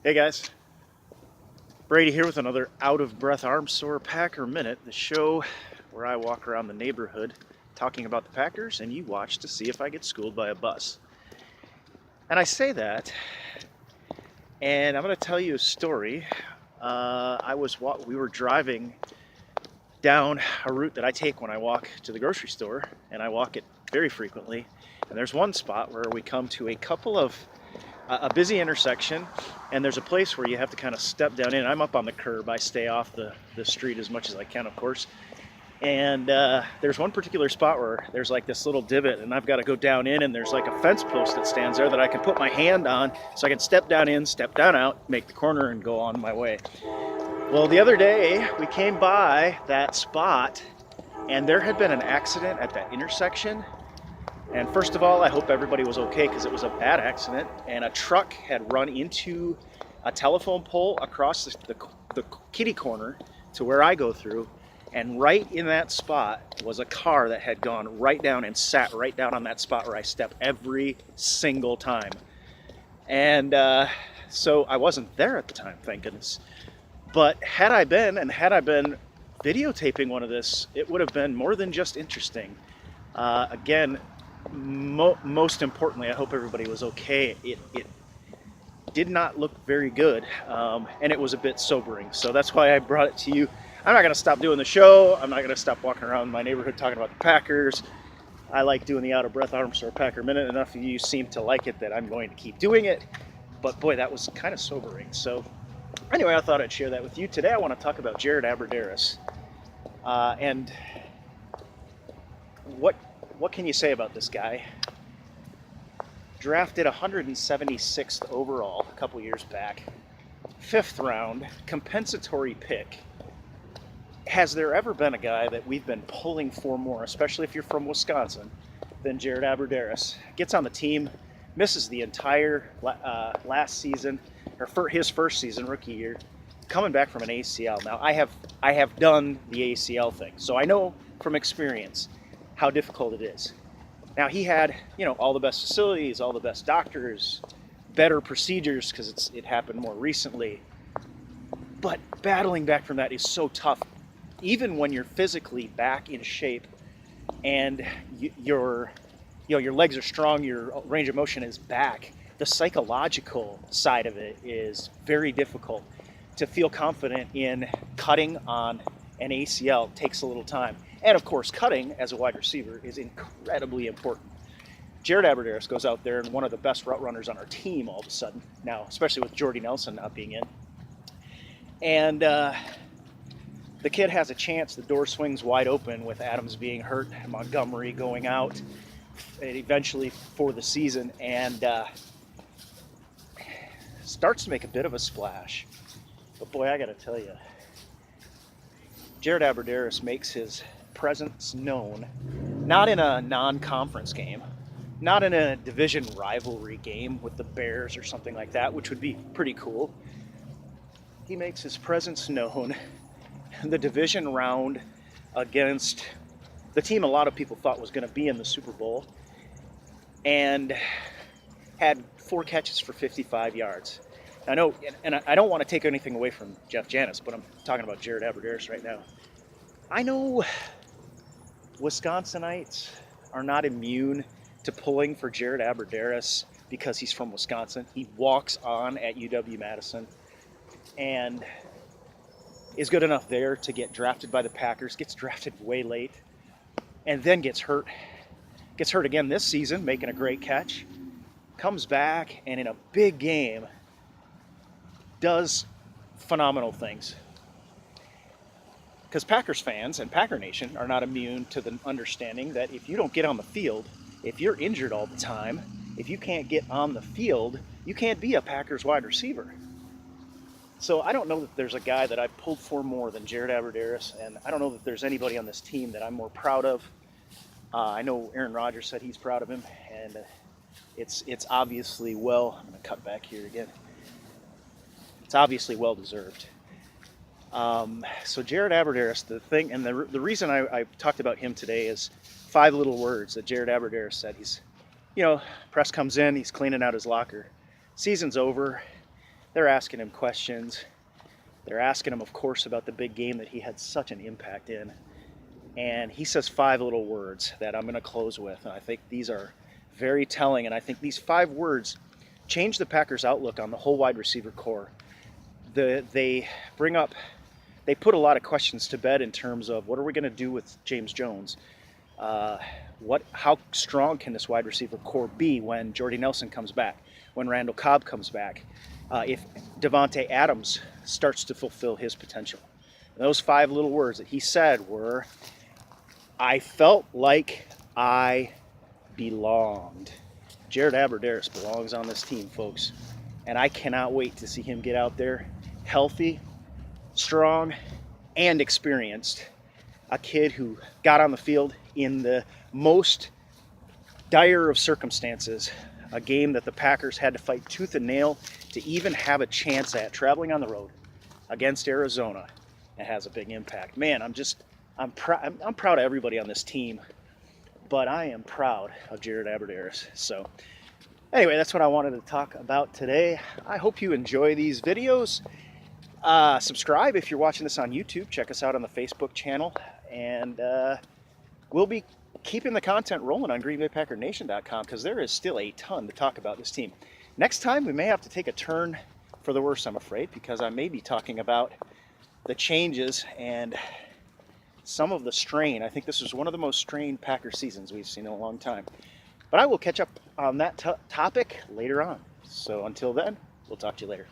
Hey guys, Brady here with another Out of Breath Arm Sore Packer Minute, the show where I walk around the neighborhood talking about the Packers and you watch to see if I get schooled by a bus. And I say that, and I'm going to tell you a story. We were driving down a route that I take when I walk to the grocery store, and I walk it very frequently. And there's one spot where we come to a busy intersection, and there's a place where you have to kind of step down in. I'm up on the curb. I stay off the street as much as I can, of course. And there's one particular spot where there's like this little divot, and I've got to go down in, and there's like a fence post that stands there that I can put my hand on so I can step down in, step down out, make the corner, and go on my way. Well, the other day we came by that spot, and there had been an accident at that intersection. And first of all, I hope everybody was okay because it was a bad accident, and a truck had run into a telephone pole across the kitty corner to where I go through, and right in that spot was a car that had gone right down and sat right down on that spot where I step every single time. And so I wasn't there at the time, thank goodness. But had I been videotaping one of this, it would have been more than just interesting. Again, most importantly, I hope everybody was okay. It did not look very good, and it was a bit sobering. So that's why I brought it to you. I'm not going to stop doing the show. I'm not going to stop walking around my neighborhood talking about the Packers. I like doing the Out of Breath Arm Sore Packer Minute. Enough of you seem to like it that I'm going to keep doing it. But boy, that was kind of sobering. So anyway, I thought I'd share that with you. Today I want to talk about Jared Abbrederis. And what can you say about this guy? Drafted 176th overall a couple years back, 5th round, compensatory pick. Has there ever been a guy that we've been pulling for more, especially if you're from Wisconsin, than Jared Abbrederis? Gets on the team, misses the entire last season, or his first season, rookie year, coming back from an ACL. Now, I have done the ACL thing, so I know from experience how difficult it is. Now, he had, all the best facilities, all the best doctors, better procedures because it happened more recently. But battling back from that is so tough. Even when you're physically back in shape and your legs are strong, your range of motion is back, the psychological side of it is very difficult. To feel confident in cutting on an ACL takes a little time. And of course, cutting as a wide receiver is incredibly important. Jared Abbrederis goes out there and one of the best route runners on our team all of a sudden, now, especially with Jordy Nelson not being in. And the kid has a chance. The door swings wide open with Adams being hurt, Montgomery going out eventually for the season, and starts to make a bit of a splash. But boy, I got to tell you, Jared Abbrederis makes his presence known, not in a non-conference game, not in a division rivalry game with the Bears or something like that, which would be pretty cool. He makes his presence known in the division round against the team a lot of people thought was going to be in the Super Bowl, and had 4 catches for 55 yards. I know, and I don't want to take anything away from Jeff Janis, but I'm talking about Jared Abbrederis right now. I know Wisconsinites are not immune to pulling for Jared Abbrederis because he's from Wisconsin. He walks on at UW-Madison and is good enough there to get drafted by the Packers, gets drafted way late, and then gets hurt. Gets hurt again this season, making a great catch. Comes back, and in a big game, does phenomenal things. Because Packers fans and Packer Nation are not immune to the understanding that if you don't get on the field, if you're injured all the time, if you can't get on the field, you can't be a Packers wide receiver. So I don't know that there's a guy that I've pulled for more than Jared Abbrederis, and I don't know that there's anybody on this team that I'm more proud of. I know Aaron Rodgers said he's proud of him, and it's obviously I'm going to cut back here again. It's obviously well-deserved. So Jared Abbrederis, the thing, and the reason I talked about him today is 5 little words that Jared Abbrederis said. He's, press comes in, he's cleaning out his locker. Season's over. They're asking him questions. They're asking him, of course, about the big game that he had such an impact in. And he says 5 little words that I'm going to close with. And I think these are very telling. And I think these 5 words change the Packers' outlook on the whole wide receiver core. They put a lot of questions to bed in terms of what are we going to do with James Jones? How strong can this wide receiver core be when Jordy Nelson comes back, when Randall Cobb comes back, if Davante Adams starts to fulfill his potential? And those 5 little words that he said were, I felt like I belonged. Jared Abbrederis belongs on this team, folks. And I cannot wait to see him get out there healthy, strong, and experienced. A kid who got on the field in the most dire of circumstances. A game that the Packers had to fight tooth and nail to even have a chance at, traveling on the road against Arizona. It has a big impact. Man, I'm proud of everybody on this team, but I am proud of Jared Abbrederis. So anyway, that's what I wanted to talk about today. I hope you enjoy these videos. Subscribe if you're watching this on YouTube. Check us out on the Facebook channel. And we'll be keeping the content rolling on GreenBayPackerNation.com because there is still a ton to talk about this team. Next time, we may have to take a turn for the worse, I'm afraid, because I may be talking about the changes and some of the strain. I think this was one of the most strained Packer seasons we've seen in a long time. But I will catch up on that topic later on. So until then, we'll talk to you later.